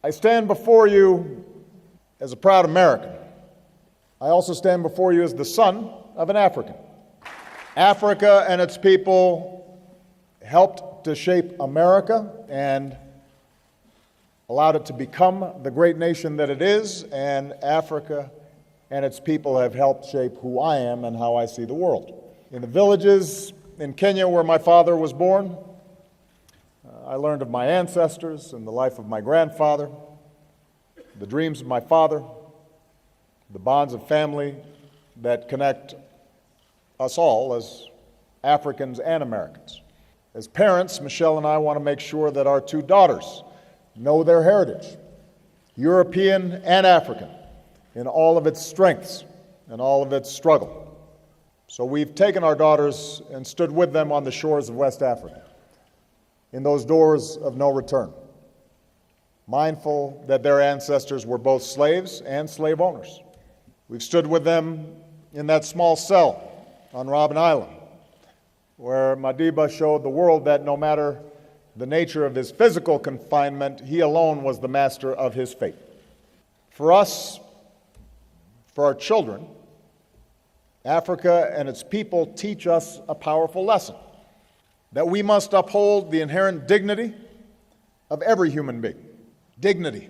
I stand before you as a proud American. I also stand before you as the son of an African. Africa and its people helped to shape America and allowed it to become the great nation that it is, and Africa and its people have helped shape who I am and how I see the world. In the villages in Kenya where my father was born, I learned of my ancestors and the life of my grandfather, the dreams of my father, the bonds of family that connect us all as Africans and Americans. As parents, Michelle and I want to make sure that our two daughters know their heritage, European and African, in all of its strengths and all of its struggle. So we've taken our daughters and stood with them on the shores of West Africa, in those doors of no return, mindful that their ancestors were both slaves and slave owners. We've stood with them in that small cell on Robben Island, where Madiba showed the world that no matter the nature of his physical confinement, he alone was the master of his fate. For us, for our children, Africa and its people teach us a powerful lesson, that we must uphold the inherent dignity of every human being. Dignity.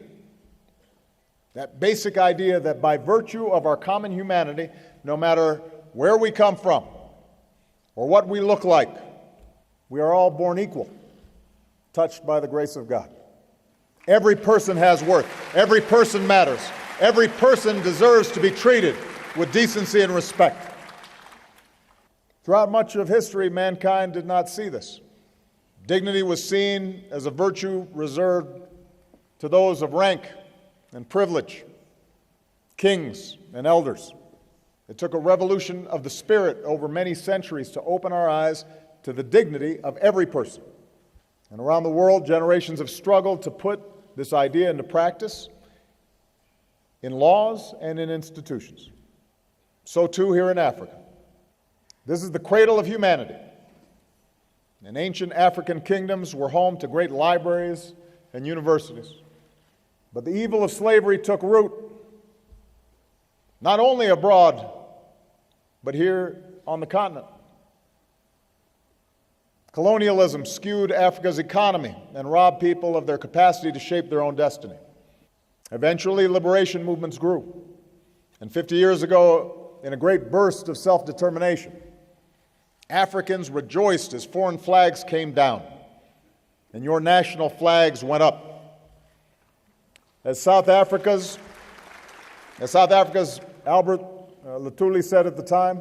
That basic idea that by virtue of our common humanity, no matter where we come from or what we look like, we are all born equal, touched by the grace of God. Every person has worth. Every person matters. Every person deserves to be treated with decency and respect. Throughout much of history, mankind did not see this. Dignity was seen as a virtue reserved to those of rank and privilege, kings and elders. It took a revolution of the spirit over many centuries to open our eyes to the dignity of every person. And around the world, generations have struggled to put this idea into practice in laws and in institutions. So too here in Africa. This is the cradle of humanity. And ancient African kingdoms were home to great libraries and universities. But the evil of slavery took root, not only abroad, but here on the continent. Colonialism skewed Africa's economy and robbed people of their capacity to shape their own destiny. Eventually, liberation movements grew. And 50 years ago, in a great burst of self-determination, Africans rejoiced as foreign flags came down and your national flags went up. As South Africa's Albert Lutuli said at the time,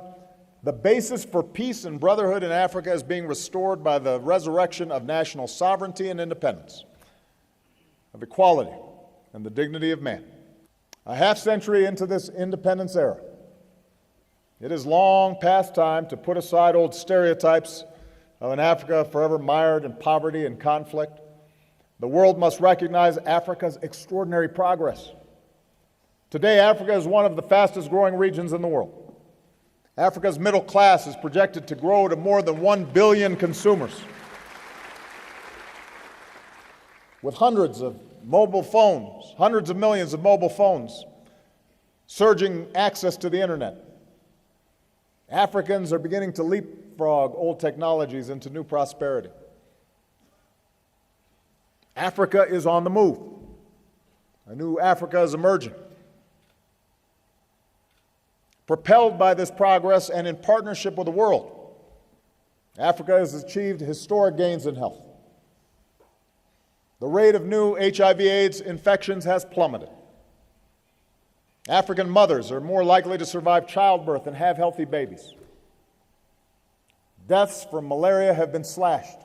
the basis for peace and brotherhood in Africa is being restored by the resurrection of national sovereignty and independence, of equality and the dignity of man. A half-century into this independence era, it is long past time to put aside old stereotypes of an Africa forever mired in poverty and conflict. The world must recognize Africa's extraordinary progress. Today, Africa is one of the fastest growing regions in the world. Africa's middle class is projected to grow to more than 1 billion consumers, with hundreds of mobile phones, hundreds of millions of mobile phones, surging access to the internet. Africans are beginning to leapfrog old technologies into new prosperity. Africa is on the move. A new Africa is emerging. Propelled by this progress and in partnership with the world, Africa has achieved historic gains in health. The rate of new HIV/AIDS infections has plummeted. African mothers are more likely to survive childbirth and have healthy babies. Deaths from malaria have been slashed,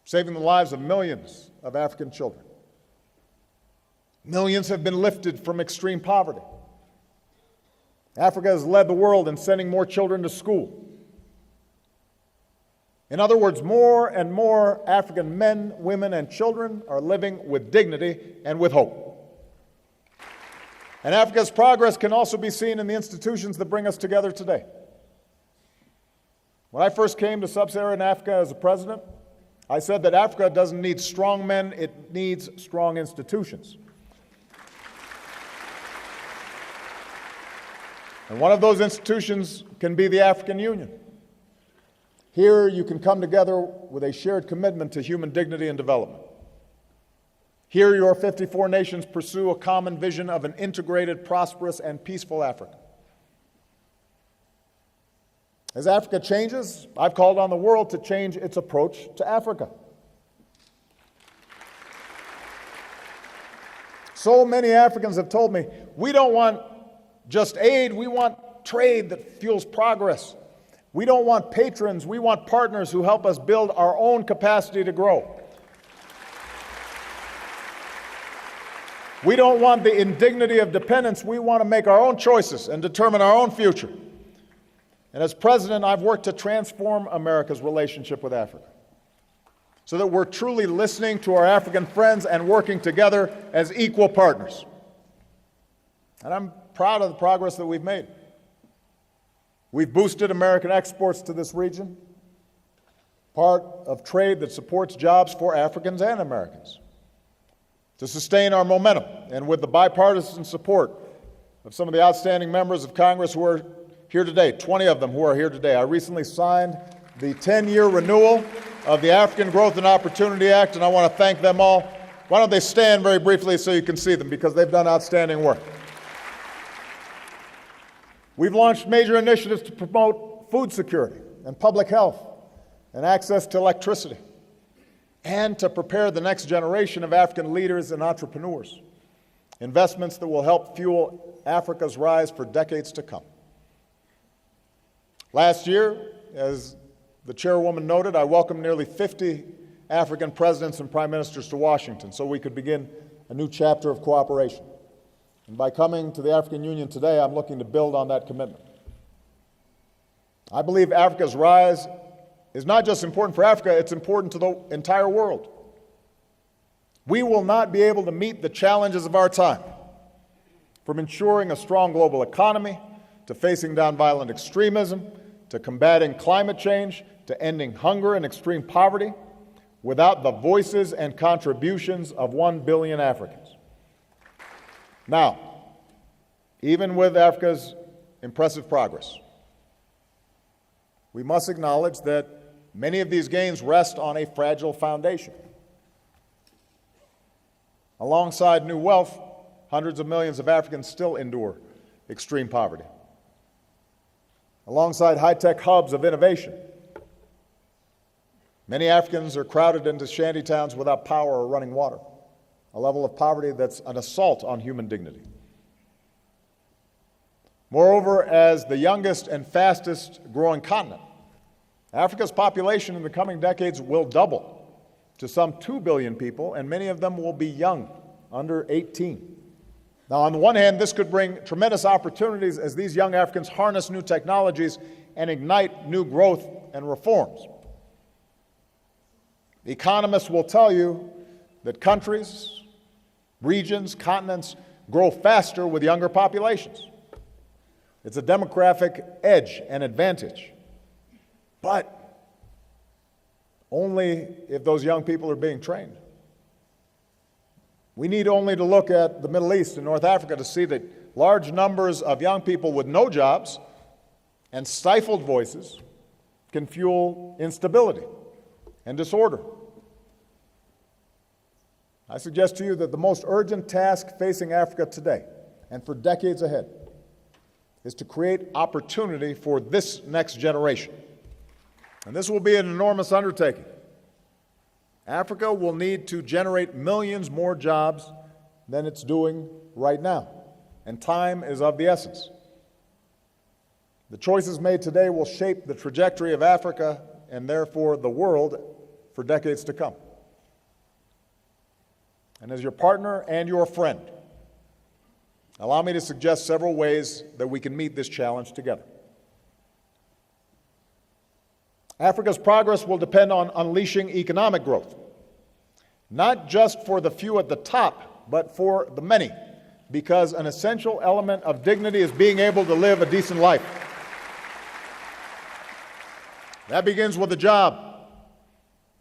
saving the lives of millions of African children. Millions have been lifted from extreme poverty. Africa has led the world in sending more children to school. In other words, more and more African men, women, and children are living with dignity and with hope. And Africa's progress can also be seen in the institutions that bring us together today. When I first came to sub-Saharan Africa as a president, I said that Africa doesn't need strong men, it needs strong institutions. And one of those institutions can be the African Union. Here you can come together with a shared commitment to human dignity and development. Here your 54 nations pursue a common vision of an integrated, prosperous, and peaceful Africa. As Africa changes, I've called on the world to change its approach to Africa. So many Africans have told me, we don't want just aid, we want trade that fuels progress. We don't want patrons, we want partners who help us build our own capacity to grow. We don't want the indignity of dependence, we want to make our own choices and determine our own future. And as president, I've worked to transform America's relationship with Africa so that we're truly listening to our African friends and working together as equal partners. And I'm proud of the progress that we've made. We've boosted American exports to this region, part of trade that supports jobs for Africans and Americans. To sustain our momentum, and with the bipartisan support of some of the outstanding members of Congress who are here today, 20 of them who are here today, I recently signed the 10-year renewal of the African Growth and Opportunity Act, and I want to thank them all. Why don't they stand very briefly so you can see them, because they've done outstanding work. We've launched major initiatives to promote food security and public health and access to electricity, and to prepare the next generation of African leaders and entrepreneurs, investments that will help fuel Africa's rise for decades to come. Last year, as the chairwoman noted, I welcomed nearly 50 African presidents and prime ministers to Washington so we could begin a new chapter of cooperation. And by coming to the African Union today, I'm looking to build on that commitment. I believe Africa's rise is not just important for Africa, it's important to the entire world. We will not be able to meet the challenges of our time, from ensuring a strong global economy, to facing down violent extremism, to combating climate change, to ending hunger and extreme poverty, without the voices and contributions of 1 billion Africans. Now, even with Africa's impressive progress, we must acknowledge that many of these gains rest on a fragile foundation. Alongside new wealth, hundreds of millions of Africans still endure extreme poverty. Alongside high-tech hubs of innovation, many Africans are crowded into shanty towns without power or running water, a level of poverty that's an assault on human dignity. Moreover, as the youngest and fastest growing continent, Africa's population in the coming decades will double to some 2 billion people, and many of them will be young, under 18. Now, on the one hand, this could bring tremendous opportunities as these young Africans harness new technologies and ignite new growth and reforms. Economists will tell you that countries, regions, continents grow faster with younger populations. It's a demographic edge and advantage, but only if those young people are being trained. We need only to look at the Middle East and North Africa to see that large numbers of young people with no jobs and stifled voices can fuel instability and disorder. I suggest to you that the most urgent task facing Africa today and for decades ahead is to create opportunity for this next generation. And this will be an enormous undertaking. Africa will need to generate millions more jobs than it's doing right now, and time is of the essence. The choices made today will shape the trajectory of Africa and therefore the world for decades to come. And as your partner and your friend, allow me to suggest several ways that we can meet this challenge together. Africa's progress will depend on unleashing economic growth, not just for the few at the top, but for the many, because an essential element of dignity is being able to live a decent life. That begins with a job.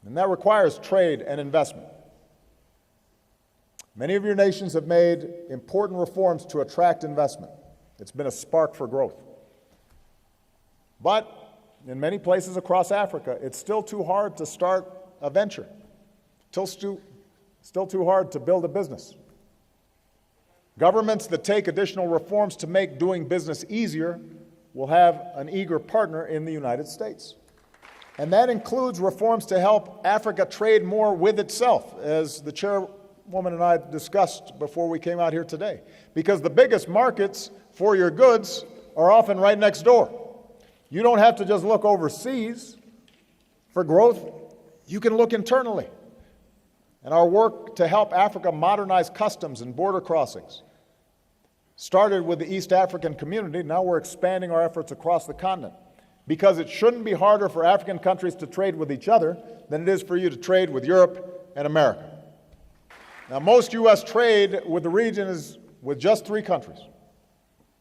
And that requires trade and investment. Many of your nations have made important reforms to attract investment. It's been a spark for growth. But in many places across Africa, it's still too hard to start a venture. Still too hard to build a business. Governments that take additional reforms to make doing business easier will have an eager partner in the United States. And that includes reforms to help Africa trade more with itself, as the chairwoman and I discussed before we came out here today. Because the biggest markets for your goods are often right next door. You don't have to just look overseas for growth. You can look internally. And our work to help Africa modernize customs and border crossings started with the East African community. Now we're expanding our efforts across the continent, because it shouldn't be harder for African countries to trade with each other than it is for you to trade with Europe and America. Now, most U.S. trade with the region is with just 3 countries: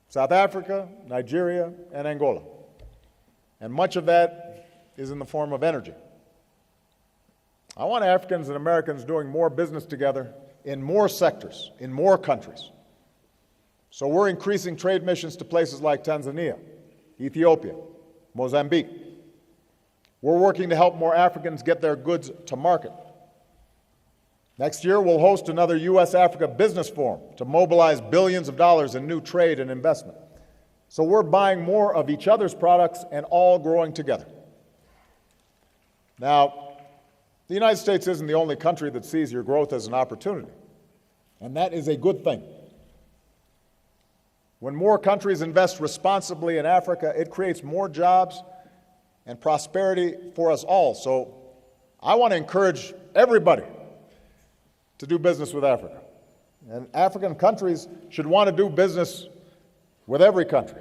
South Africa, Nigeria, and Angola. And much of that is in the form of energy. I want Africans and Americans doing more business together in more sectors, in more countries. So we're increasing trade missions to places like Tanzania, Ethiopia, Mozambique. We're working to help more Africans get their goods to market. Next year, we'll host another U.S.-Africa Business Forum to mobilize billions of dollars in new trade and investment. So we're buying more of each other's products and all growing together. Now, the United States isn't the only country that sees your growth as an opportunity, and that is a good thing. When more countries invest responsibly in Africa, it creates more jobs and prosperity for us all. So I want to encourage everybody to do business with Africa. And African countries should want to do business with every country.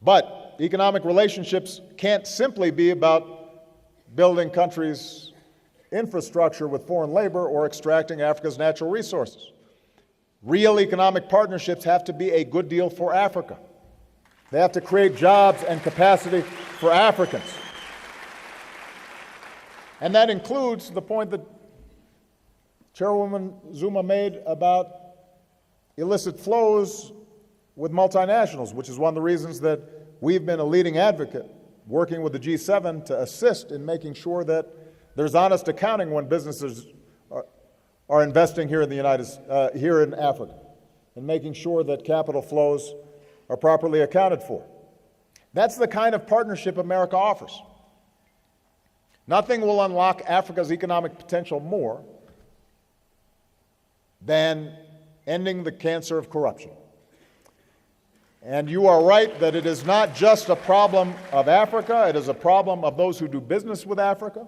But economic relationships can't simply be about building countries' infrastructure with foreign labor or extracting Africa's natural resources. Real economic partnerships have to be a good deal for Africa. They have to create jobs and capacity for Africans. And that includes the point that Chairwoman Zuma made about illicit flows with multinationals, which is one of the reasons that we've been a leading advocate working with the G7 to assist in making sure that there's honest accounting when businesses are investing here in here in Africa, and making sure that capital flows are properly accounted for. That's the kind of partnership America offers. Nothing will unlock Africa's economic potential more than ending the cancer of corruption. And you are right that it is not just a problem of Africa, it is a problem of those who do business with Africa.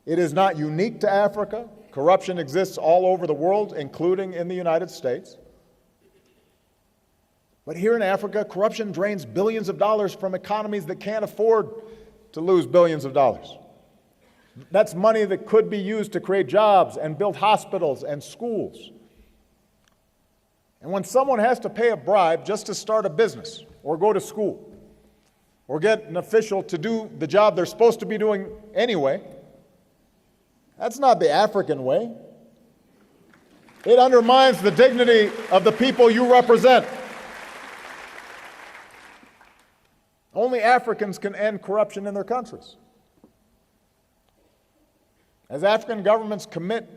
It is not unique to Africa. Corruption exists all over the world, including in the United States. But here in Africa, corruption drains billions of dollars from economies that can't afford to lose billions of dollars. That's money that could be used to create jobs and build hospitals and schools. And when someone has to pay a bribe just to start a business or go to school or get an official to do the job they're supposed to be doing anyway, that's not the African way. It undermines the dignity of the people you represent. Only Africans can end corruption in their countries. As African governments commit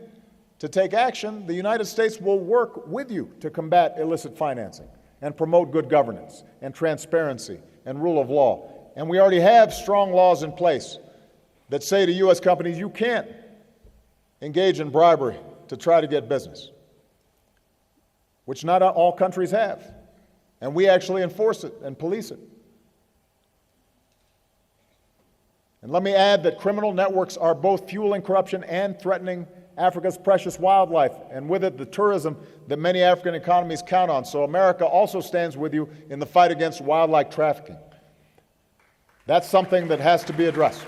to take action, the United States will work with you to combat illicit financing and promote good governance and transparency and rule of law. And we already have strong laws in place that say to U.S. companies, you can't engage in bribery to try to get business, which not all countries have. And we actually enforce it and police it. And let me add that criminal networks are both fueling corruption and threatening Africa's precious wildlife, and with it the tourism that many African economies count on. So America also stands with you in the fight against wildlife trafficking. That's something that has to be addressed.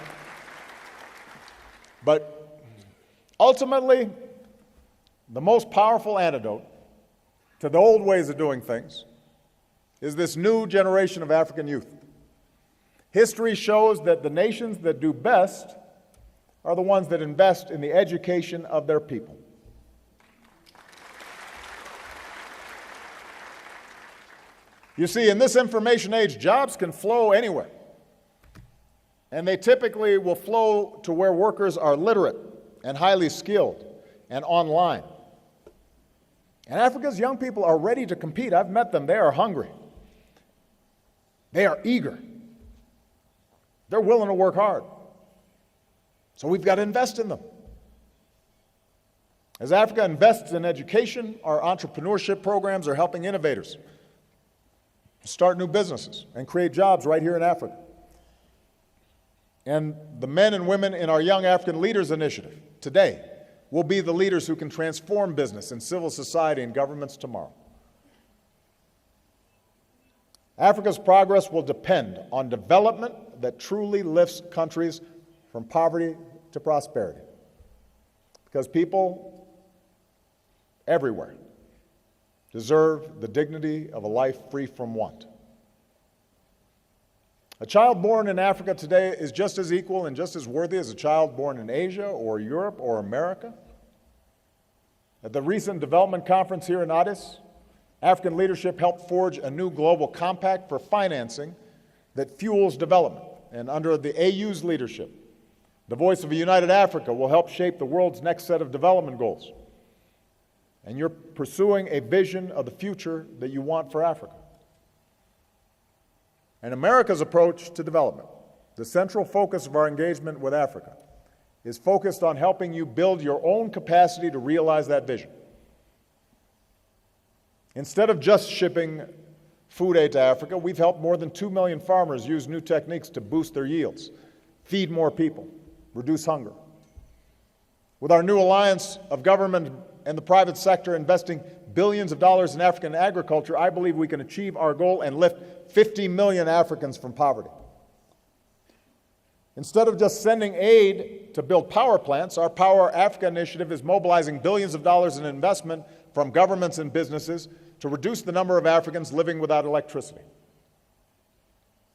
But ultimately, the most powerful antidote to the old ways of doing things is this new generation of African youth. History shows that the nations that do best are the ones that invest in the education of their people. You see, in this information age, jobs can flow anywhere. And they typically will flow to where workers are literate and highly skilled and online. And Africa's young people are ready to compete. I've met them. They are hungry. They are eager. They're willing to work hard. So we've got to invest in them. As Africa invests in education, our entrepreneurship programs are helping innovators start new businesses and create jobs right here in Africa. And the men and women in our Young African Leaders Initiative today will be the leaders who can transform business and civil society and governments tomorrow. Africa's progress will depend on development that truly lifts countries from poverty to prosperity. Because people everywhere deserve the dignity of a life free from want. A child born in Africa today is just as equal and just as worthy as a child born in Asia or Europe or America. At the recent development conference here in Addis, African leadership helped forge a new global compact for financing that fuels development. And under the AU's leadership, the Voice of a United Africa will help shape the world's next set of development goals. And you're pursuing a vision of the future that you want for Africa. And America's approach to development, the central focus of our engagement with Africa, is focused on helping you build your own capacity to realize that vision. Instead of just shipping food aid to Africa, we've helped more than 2 million farmers use new techniques to boost their yields, feed more people, reduce hunger. With our new alliance of government and the private sector investing billions of dollars in African agriculture, I believe we can achieve our goal and lift 50 million Africans from poverty. Instead of just sending aid to build power plants, our Power Africa initiative is mobilizing billions of dollars in investment from governments and businesses to reduce the number of Africans living without electricity.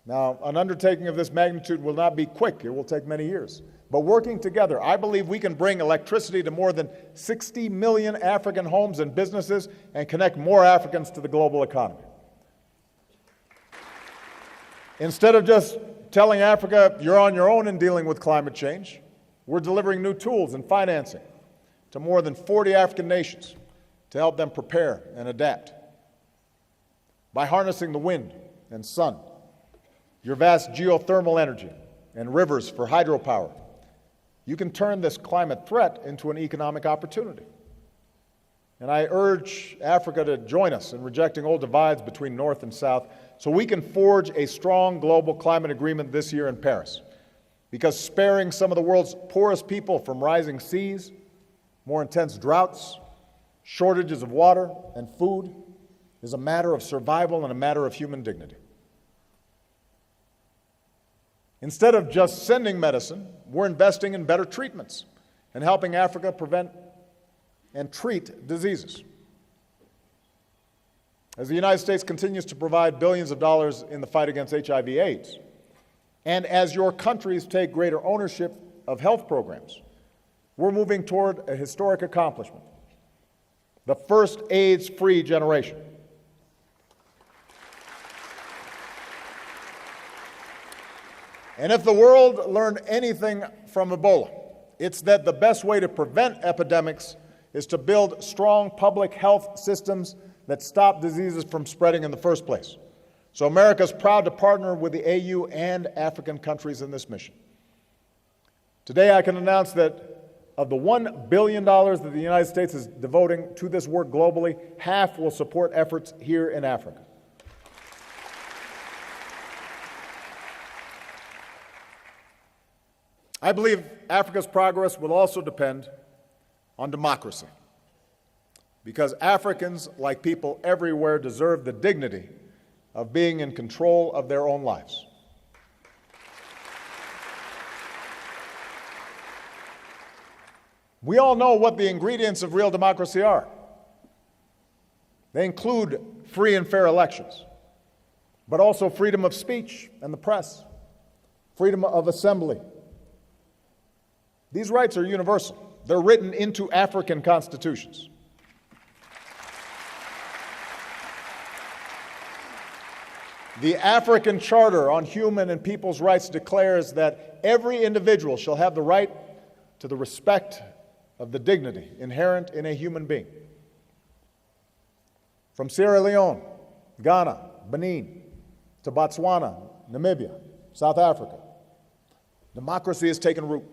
Now, an undertaking of this magnitude will not be quick. It will take many years. But working together, I believe we can bring electricity to more than 60 million African homes and businesses and connect more Africans to the global economy. Instead of just telling Africa, you're on your own in dealing with climate change, we're delivering new tools and financing to more than 40 African nations to help them prepare and adapt. By harnessing the wind and sun, your vast geothermal energy, and rivers for hydropower, you can turn this climate threat into an economic opportunity. And I urge Africa to join us in rejecting old divides between North and South so we can forge a strong global climate agreement this year in Paris. Because sparing some of the world's poorest people from rising seas, more intense droughts, shortages of water and food is a matter of survival and a matter of human dignity. Instead of just sending medicine, we're investing in better treatments and helping Africa prevent and treat diseases. As the United States continues to provide billions of dollars in the fight against HIV/AIDS, and as your countries take greater ownership of health programs, we're moving toward a historic accomplishment: the first AIDS-free generation. And if the world learned anything from Ebola, it's that the best way to prevent epidemics is to build strong public health systems that stop diseases from spreading in the first place. So America is proud to partner with the AU and African countries in this mission. Today I can announce that of the $1 billion that the United States is devoting to this work globally, half will support efforts here in Africa. I believe Africa's progress will also depend on democracy, because Africans, like people everywhere, deserve the dignity of being in control of their own lives. We all know what the ingredients of real democracy are. They include free and fair elections, but also freedom of speech and the press, freedom of assembly. These rights are universal. They're written into African constitutions. The African Charter on Human and People's Rights declares that every individual shall have the right to the respect of the dignity inherent in a human being. From Sierra Leone, Ghana, Benin, to Botswana, Namibia, South Africa, democracy has taken root.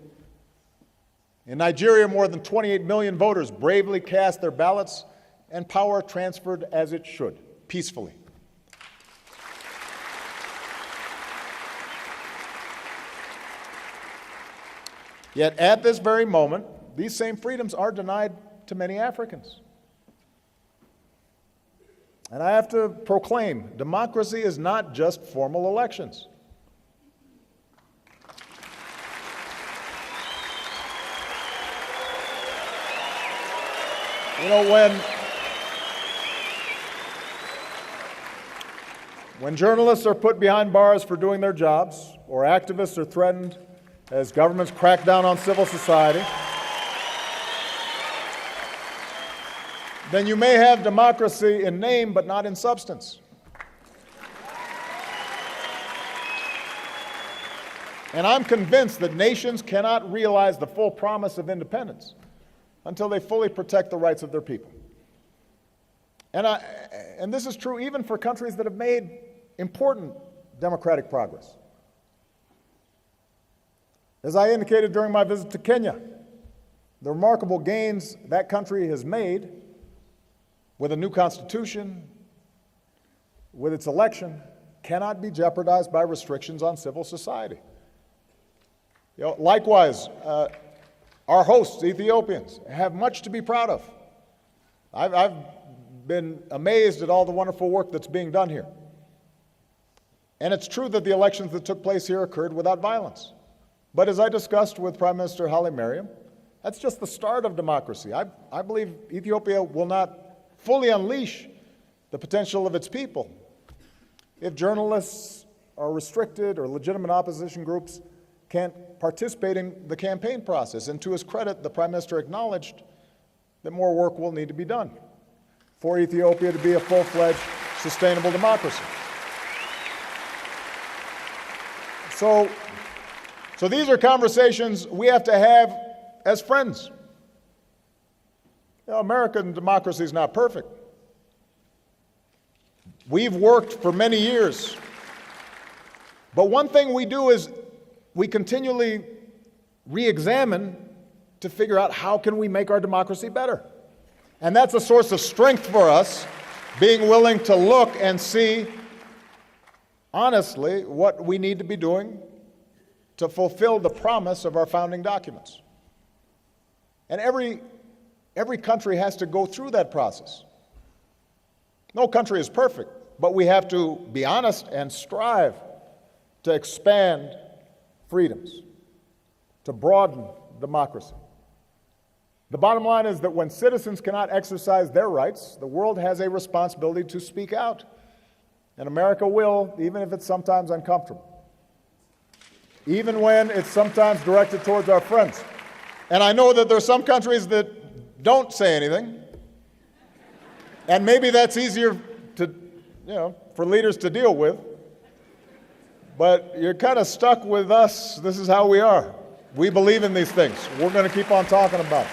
In Nigeria, more than 28 million voters bravely cast their ballots, and power transferred as it should, peacefully. Yet at this very moment, these same freedoms are denied to many Africans. And I have to proclaim, democracy is not just formal elections. You know, when journalists are put behind bars for doing their jobs, or activists are threatened as governments crack down on civil society, then you may have democracy in name but not in substance. And I'm convinced that nations cannot realize the full promise of independence until they fully protect the rights of their people. And this is true even for countries that have made important democratic progress. As I indicated during my visit to Kenya, the remarkable gains that country has made with a new constitution, with its election, cannot be jeopardized by restrictions on civil society. You know, likewise, our hosts, Ethiopians, have much to be proud of. I've been amazed at all the wonderful work that's being done here. And it's true that the elections that took place here occurred without violence. But as I discussed with Prime Minister Haile Mariam, that's just the start of democracy. I believe Ethiopia will not fully unleash the potential of its people if journalists are restricted or legitimate opposition groups can't participate in the campaign process. And to his credit, the Prime Minister acknowledged that more work will need to be done for Ethiopia to be a full-fledged, sustainable democracy. So these are conversations we have to have as friends. You know, American democracy is not perfect. We've worked for many years. But one thing we do is we continually re-examine to figure out how can we make our democracy better. And that's a source of strength for us, being willing to look and see honestly what we need to be doing to fulfill the promise of our founding documents. And every country has to go through that process. No country is perfect, but we have to be honest and strive to expand freedoms, to broaden democracy. The bottom line is that when citizens cannot exercise their rights, the world has a responsibility to speak out. And America will, even if it's sometimes uncomfortable. Even when it's sometimes directed towards our friends. And I know that there are some countries that don't say anything. And maybe that's easier to, for leaders to deal with. But you're kind of stuck with us. This is how we are. We believe in these things. We're going to keep on talking about it.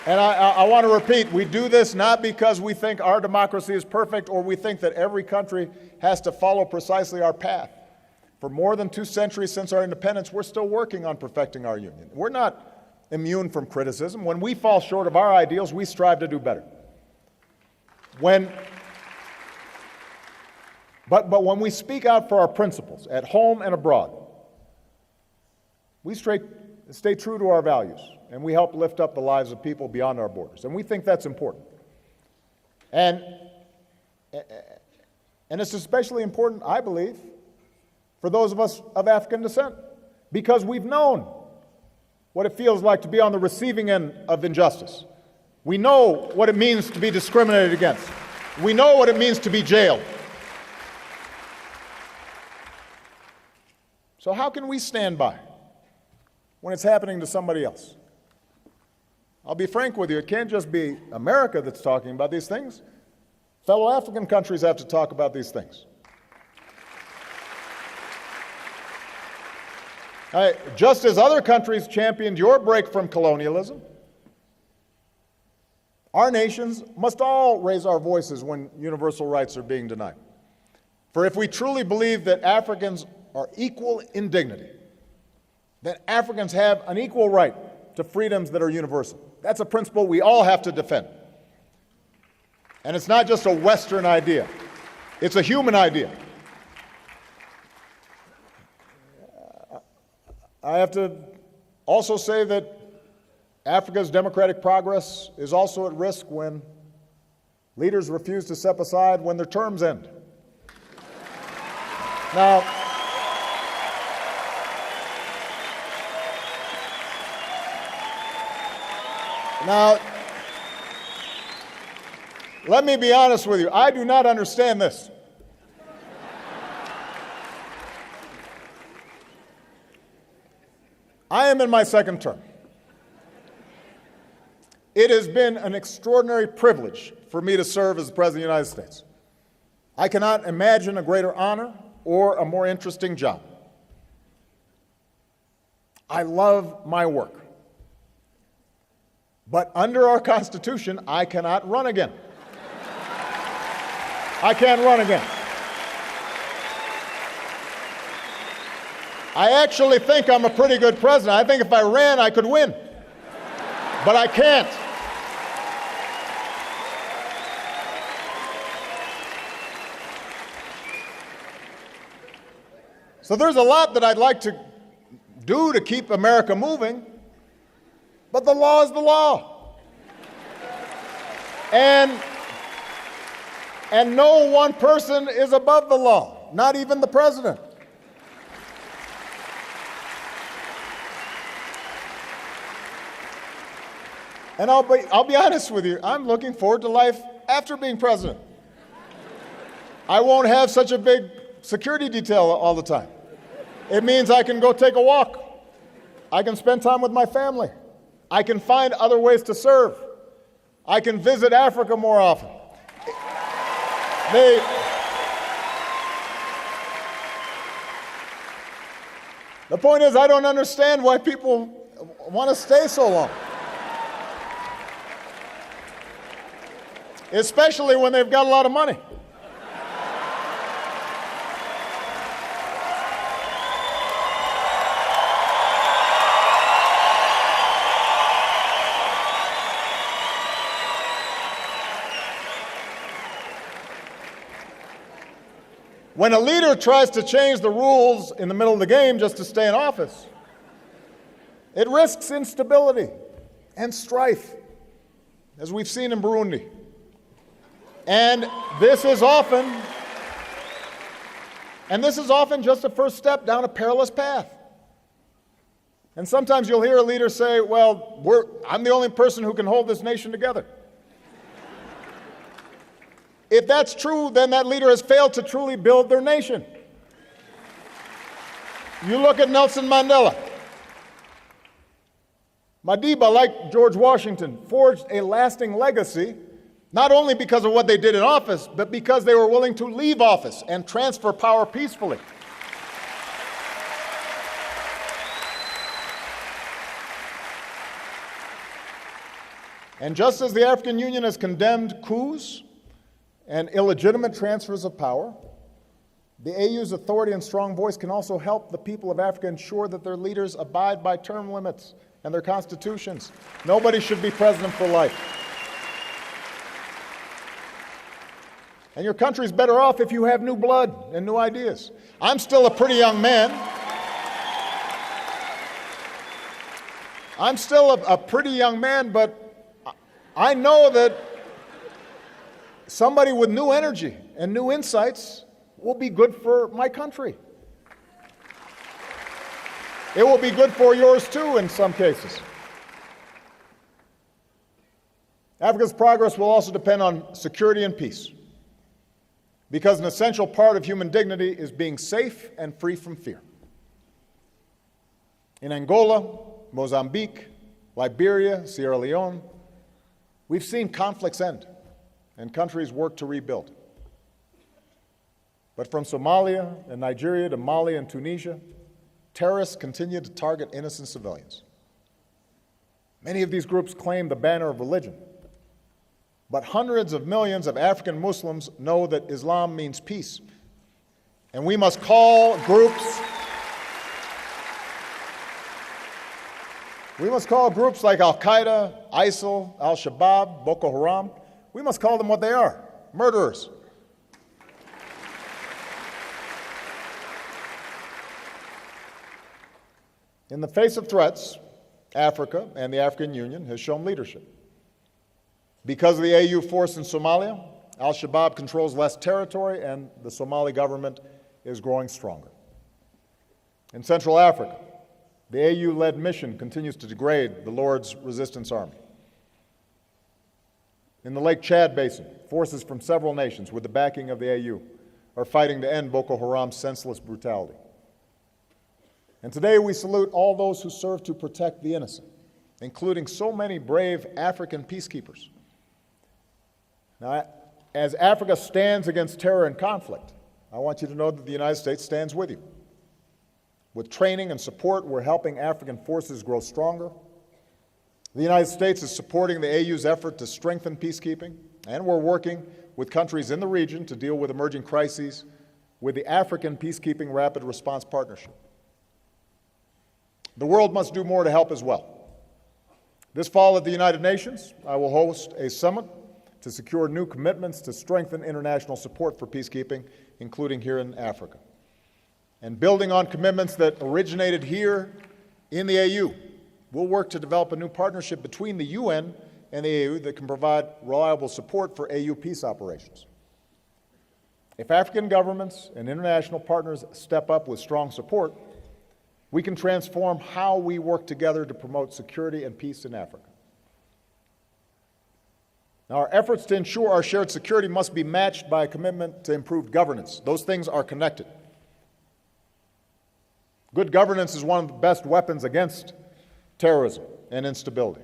And I want to repeat, we do this not because we think our democracy is perfect or we think that every country has to follow precisely our path. For more than 2 centuries since our independence, we're still working on perfecting our union. We're not immune from criticism. When we fall short of our ideals, we strive to do better. But when we speak out for our principles, at home and abroad, we stay true to our values, and we help lift up the lives of people beyond our borders. And we think that's important. And it's especially important, I believe, for those of us of African descent, because we've known what it feels like to be on the receiving end of injustice. We know what it means to be discriminated against. We know what it means to be jailed. So how can we stand by when it's happening to somebody else? I'll be frank with you, it can't just be America that's talking about these things. Fellow African countries have to talk about these things. Just as other countries championed your break from colonialism, our nations must all raise our voices when universal rights are being denied. For if we truly believe that Africans are equal in dignity, that Africans have an equal right to freedoms that are universal, that's a principle we all have to defend. And it's not just a Western idea, it's a human idea. I have to also say that Africa's democratic progress is also at risk when leaders refuse to step aside when their terms end. Now, let me be honest with you. I do not understand this. I am in my second term. It has been an extraordinary privilege for me to serve as the President of the United States. I cannot imagine a greater honor or a more interesting job. I love my work. But under our Constitution, I cannot run again. I can't run again. I actually think I'm a pretty good president. I think if I ran, I could win. But I can't. So there's a lot that I'd like to do to keep America moving, but the law is the law. And no one person is above the law, not even the president. And I'll be honest with you, I'm looking forward to life after being president. I won't have such a big security detail all the time. It means I can go take a walk. I can spend time with my family. I can find other ways to serve. I can visit Africa more often. The point is, I don't understand why people want to stay so long. Especially when they've got a lot of money. When a leader tries to change the rules in the middle of the game just to stay in office, it risks instability and strife, as we've seen in Burundi. And this is often just a first step down a perilous path. And sometimes you'll hear a leader say, well, I'm the only person who can hold this nation together. If that's true, then that leader has failed to truly build their nation. You look at Nelson Mandela. Madiba, like George Washington, forged a lasting legacy, not only because of what they did in office, but because they were willing to leave office and transfer power peacefully. And just as the African Union has condemned coups and illegitimate transfers of power, the AU's authority and strong voice can also help the people of Africa ensure that their leaders abide by term limits and their constitutions. Nobody should be president for life. And your country's better off if you have new blood and new ideas. I'm still a pretty young man. But I know that somebody with new energy and new insights will be good for my country. It will be good for yours too in some cases. Africa's progress will also depend on security and peace, because an essential part of human dignity is being safe and free from fear. In Angola, Mozambique, Liberia, Sierra Leone, we've seen conflicts end and countries work to rebuild. But from Somalia and Nigeria to Mali and Tunisia, terrorists continue to target innocent civilians. Many of these groups claim the banner of religion, but hundreds of millions of African Muslims know that Islam means peace. And we must call groups like Al-Qaeda, ISIL, Al-Shabaab, Boko Haram, we must call them what they are, murderers. In the face of threats, Africa and the African Union has shown leadership. Because of the AU force in Somalia, Al-Shabaab controls less territory and the Somali government is growing stronger. In Central Africa, the AU-led mission continues to degrade the Lord's Resistance Army. In the Lake Chad Basin, forces from several nations with the backing of the AU are fighting to end Boko Haram's senseless brutality. And today we salute all those who serve to protect the innocent, including so many brave African peacekeepers. Now, as Africa stands against terror and conflict, I want you to know that the United States stands with you. With training and support, we're helping African forces grow stronger. The United States is supporting the AU's effort to strengthen peacekeeping, and we're working with countries in the region to deal with emerging crises with the African Peacekeeping Rapid Response Partnership. The world must do more to help as well. This fall at the United Nations, I will host a summit to secure new commitments to strengthen international support for peacekeeping, including here in Africa. And building on commitments that originated here in the AU, we'll work to develop a new partnership between the UN and the AU that can provide reliable support for AU peace operations. If African governments and international partners step up with strong support, we can transform how we work together to promote security and peace in Africa. Now, our efforts to ensure our shared security must be matched by a commitment to improved governance. Those things are connected. Good governance is one of the best weapons against terrorism and instability.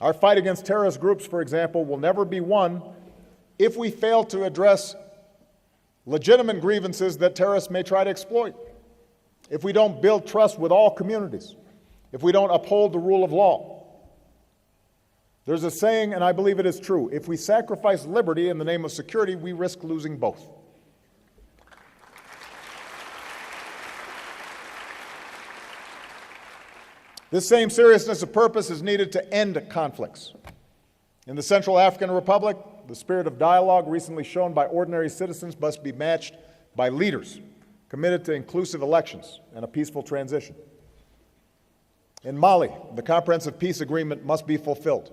Our fight against terrorist groups, for example, will never be won if we fail to address legitimate grievances that terrorists may try to exploit, if we don't build trust with all communities, if we don't uphold the rule of law. There's a saying, and I believe it is true, if we sacrifice liberty in the name of security, we risk losing both. This same seriousness of purpose is needed to end conflicts. In the Central African Republic, the spirit of dialogue recently shown by ordinary citizens must be matched by leaders committed to inclusive elections and a peaceful transition. In Mali, the comprehensive peace agreement must be fulfilled.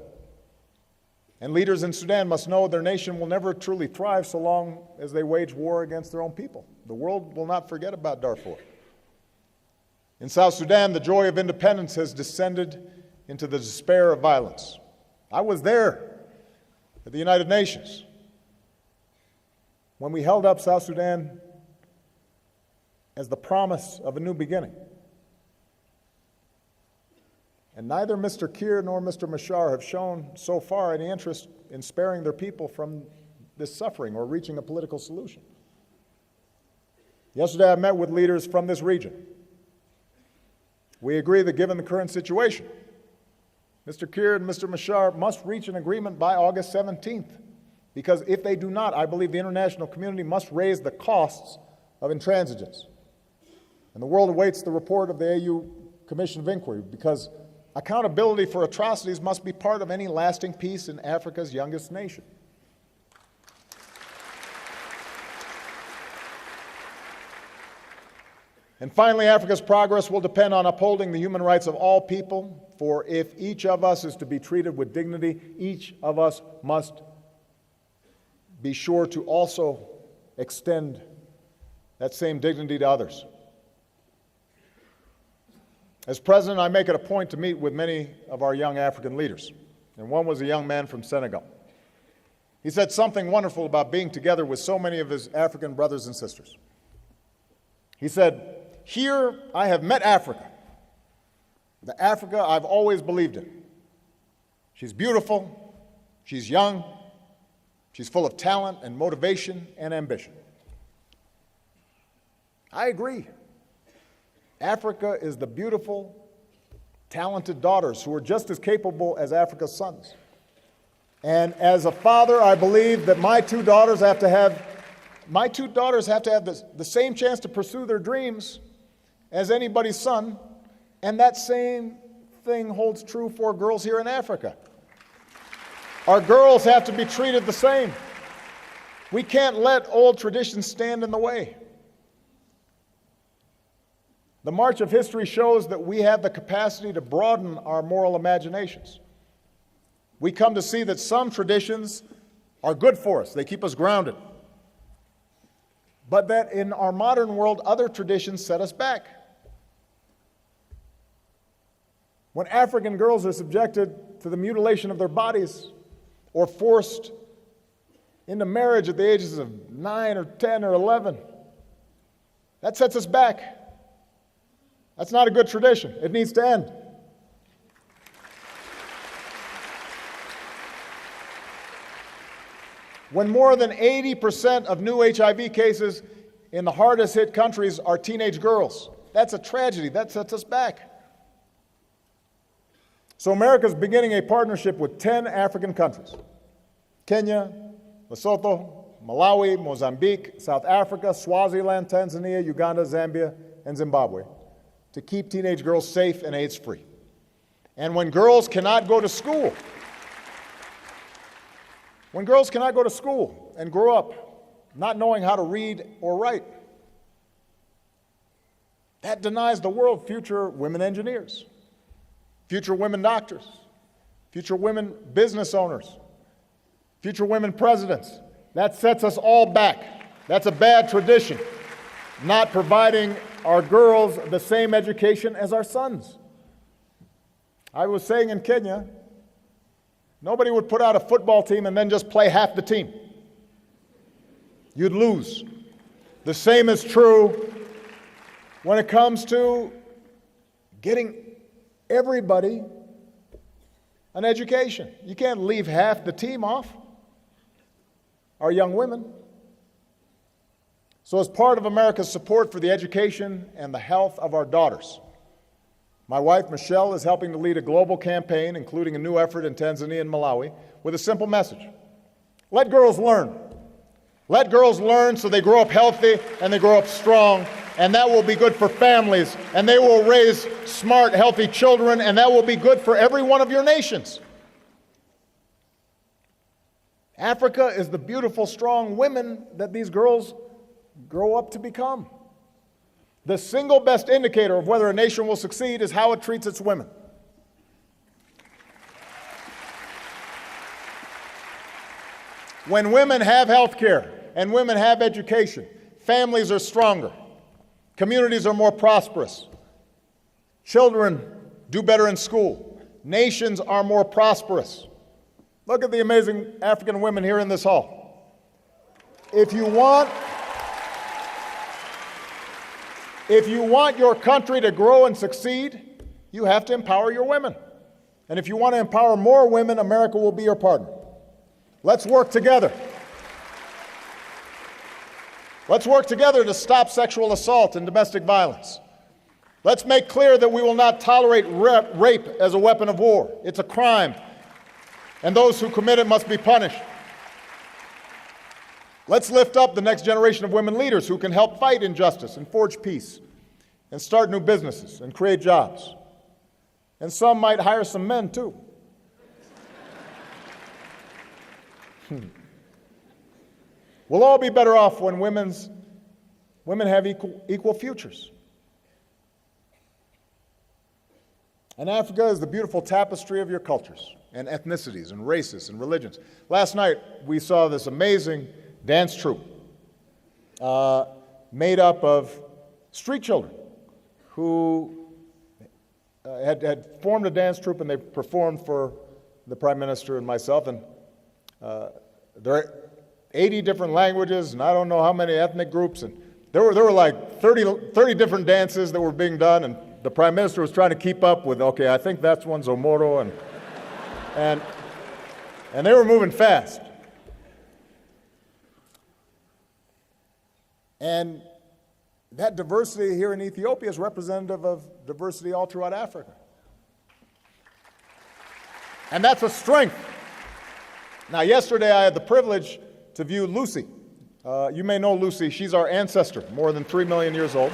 And leaders in Sudan must know their nation will never truly thrive so long as they wage war against their own people. The world will not forget about Darfur. In South Sudan, the joy of independence has descended into the despair of violence. I was there at the United Nations when we held up South Sudan as the promise of a new beginning. And neither Mr. Kiir nor Mr. Machar have shown so far any interest in sparing their people from this suffering or reaching a political solution. Yesterday, I met with leaders from this region. We agree that given the current situation, Mr. Kiir and Mr. Machar must reach an agreement by August 17th, because if they do not, I believe the international community must raise the costs of intransigence. And the world awaits the report of the AU Commission of Inquiry, because accountability for atrocities must be part of any lasting peace in Africa's youngest nation. And finally, Africa's progress will depend on upholding the human rights of all people, for if each of us is to be treated with dignity, each of us must be sure to also extend that same dignity to others. As president, I make it a point to meet with many of our young African leaders, and one was a young man from Senegal. He said something wonderful about being together with so many of his African brothers and sisters. He said, "Here I have met Africa, the Africa I've always believed in. She's beautiful, she's young, she's full of talent and motivation and ambition. I agree. Africa is the beautiful, talented daughters who are just as capable as Africa's sons. And as a father, I believe that my two daughters have to have the same chance to pursue their dreams as anybody's son, and that same thing holds true for girls here in Africa. Our girls have to be treated the same. We can't let old traditions stand in the way. The march of history shows that we have the capacity to broaden our moral imaginations. We come to see that some traditions are good for us. They keep us grounded. But that in our modern world, other traditions set us back. When African girls are subjected to the mutilation of their bodies or forced into marriage at the ages of 9 or 10 or 11, that sets us back. That's not a good tradition. It needs to end. When more than 80% of new HIV cases in the hardest hit countries are teenage girls, that's a tragedy. That sets us back. So America's beginning a partnership with 10 African countries: Kenya, Lesotho, Malawi, Mozambique, South Africa, Swaziland, Tanzania, Uganda, Zambia, and Zimbabwe, to keep teenage girls safe and AIDS-free. And when girls cannot go to school and grow up not knowing how to read or write, that denies the world future women engineers, future women doctors, future women business owners, future women presidents. That sets us all back. That's a bad tradition, not providing our girls the same education as our sons. I was saying in Kenya, nobody would put out a football team and then just play half the team. You'd lose. The same is true when it comes to getting everybody an education. You can't leave half the team off, our young women. So as part of America's support for the education and the health of our daughters, my wife, Michelle, is helping to lead a global campaign, including a new effort in Tanzania and Malawi, with a simple message: let girls learn. Let girls learn so they grow up healthy and they grow up strong, and that will be good for families, and they will raise smart, healthy children, and that will be good for every one of your nations. Africa is the beautiful, strong women that these girls grow up to become. The single best indicator of whether a nation will succeed is how it treats its women. When women have health care and women have education, families are stronger, communities are more prosperous, children do better in school, nations are more prosperous. Look at the amazing African women here in this hall. If you want your country to grow and succeed, you have to empower your women. And if you want to empower more women, America will be your partner. Let's work together. Let's work together to stop sexual assault and domestic violence. Let's make clear that we will not tolerate rape as a weapon of war. It's a crime, and those who commit it must be punished. Let's lift up the next generation of women leaders who can help fight injustice and forge peace and start new businesses and create jobs. And some might hire some men, too. We'll all be better off when women have equal futures. And Africa is the beautiful tapestry of your cultures and ethnicities and races and religions. Last night, we saw this amazing dance troupe made up of street children who had formed a dance troupe, and they performed for the Prime Minister and myself. And there are 80 different languages, and I don't know how many ethnic groups. And there were like 30 different dances that were being done, and the Prime Minister was trying to keep up with, okay, I think that's one Zomoro, and they were moving fast. And that diversity here in Ethiopia is representative of diversity all throughout Africa. And that's a strength. Now, yesterday I had the privilege to view Lucy. You may know Lucy. She's our ancestor, more than 3 million years old.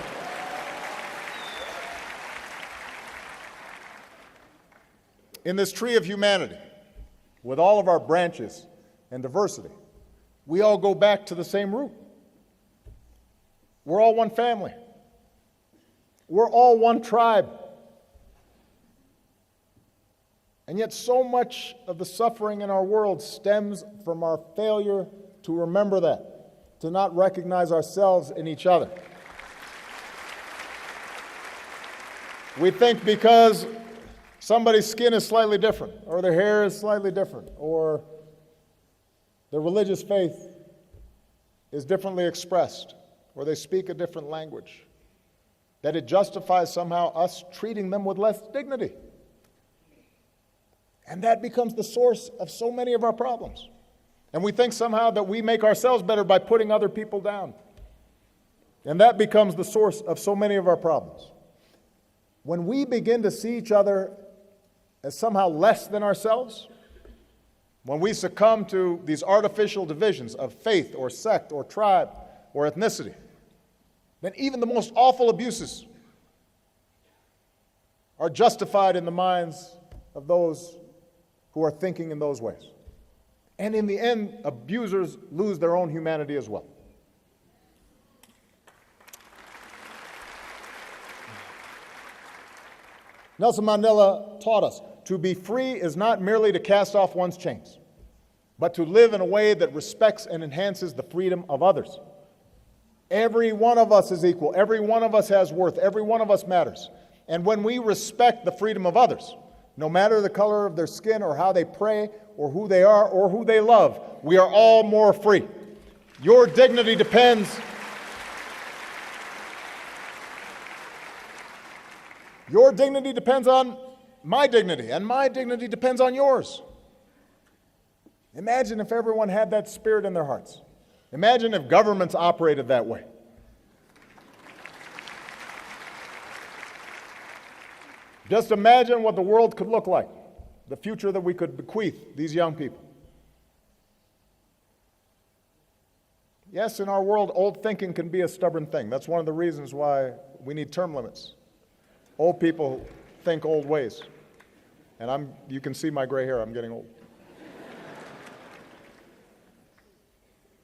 In this tree of humanity, with all of our branches and diversity, we all go back to the same root. We're all one family. We're all one tribe. And yet so much of the suffering in our world stems from our failure to remember that, to not recognize ourselves in each other. We think because somebody's skin is slightly different, or their hair is slightly different, or their religious faith is differently expressed, or they speak a different language, that it justifies somehow us treating them with less dignity. And that becomes the source of so many of our problems. And we think somehow that we make ourselves better by putting other people down. And that becomes the source of so many of our problems. When we begin to see each other as somehow less than ourselves, when we succumb to these artificial divisions of faith or sect or tribe or ethnicity, then even the most awful abuses are justified in the minds of those who are thinking in those ways. And in the end, abusers lose their own humanity as well. Nelson Mandela taught us to be free is not merely to cast off one's chains, but to live in a way that respects and enhances the freedom of others. Every one of us is equal. Every one of us has worth. Every one of us matters. And when we respect the freedom of others, no matter the color of their skin or how they pray or who they are or who they love, we are all more free. Your dignity depends on my dignity, and my dignity depends on yours. Imagine if everyone had that spirit in their hearts. Imagine if governments operated that way. Just imagine what the world could look like, the future that we could bequeath these young people. Yes, in our world, old thinking can be a stubborn thing. That's one of the reasons why we need term limits. Old people think old ways. And you can see my gray hair, I'm getting old.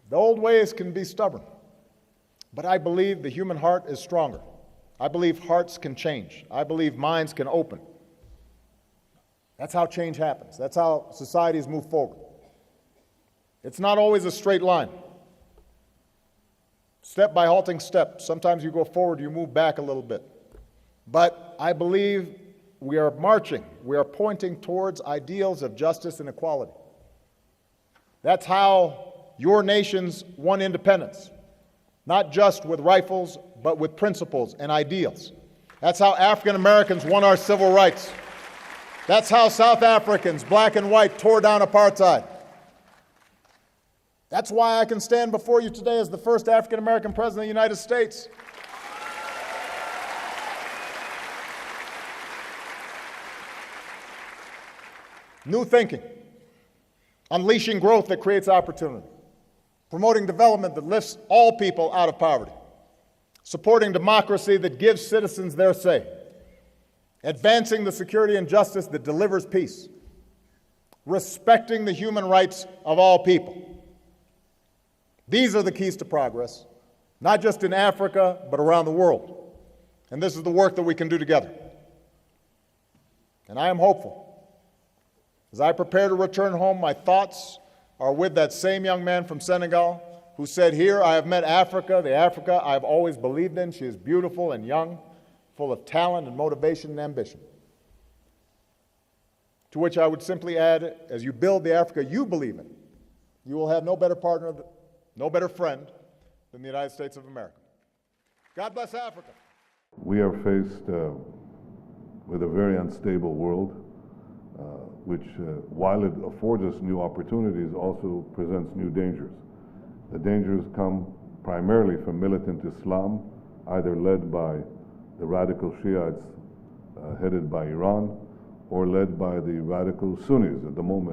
The old ways can be stubborn, but I believe the human heart is stronger. I believe hearts can change. I believe minds can open. That's how change happens. That's how societies move forward. It's not always a straight line. Step by halting step. Sometimes you go forward, you move back a little bit. But I believe we are marching. We are pointing towards ideals of justice and equality. That's how your nations won independence. Not just with rifles, but with principles and ideals. That's how African Americans won our civil rights. That's how South Africans, black and white, tore down apartheid. That's why I can stand before you today as the first African American president of the United States. New thinking, unleashing growth that creates opportunity, promoting development that lifts all people out of poverty, supporting democracy that gives citizens their say, advancing the security and justice that delivers peace, respecting the human rights of all people. These are the keys to progress, not just in Africa, but around the world. And this is the work that we can do together. And I am hopeful. As I prepare to return home, my thoughts are with that same young man from Senegal who said, "Here I have met Africa, the Africa I've always believed in. She is beautiful and young, full of talent and motivation and ambition." To which I would simply add, as you build the Africa you believe in, you will have no better partner, no better friend than the United States of America. God bless Africa. We are faced with a very unstable world, which, while it affords us new opportunities, also presents new dangers. The dangers come primarily from militant Islam, either led by the radical Shiites headed by Iran, or led by the radical Sunnis at the moment.